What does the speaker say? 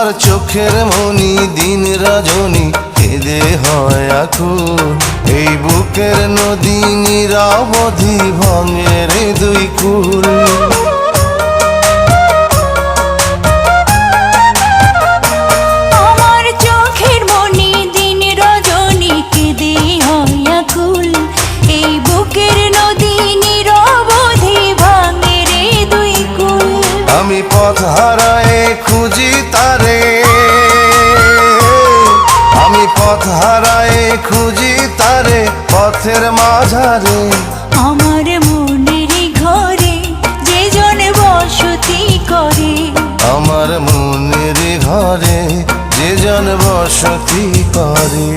আমার চোখের মনি দিন রজনী কেঁদে হয় আকুল। এই বুকের নদী নিরাবধি ভাঙে রে দুই কুল। আমার চোখের মনি দিন রজনী কেঁদে হয় আকুল। এই বুকের নদী নিরবধি ভাঙে রে দুই কুল। আমি পথ হারায়ে খুঁজি তারে, আমি পথ হারায়ে খুঁজি তারে পথের মাঝারে। আমার মনের ঘরে যে জন বসতি করে, আমার মনের ঘরে যে জন বসতি করে।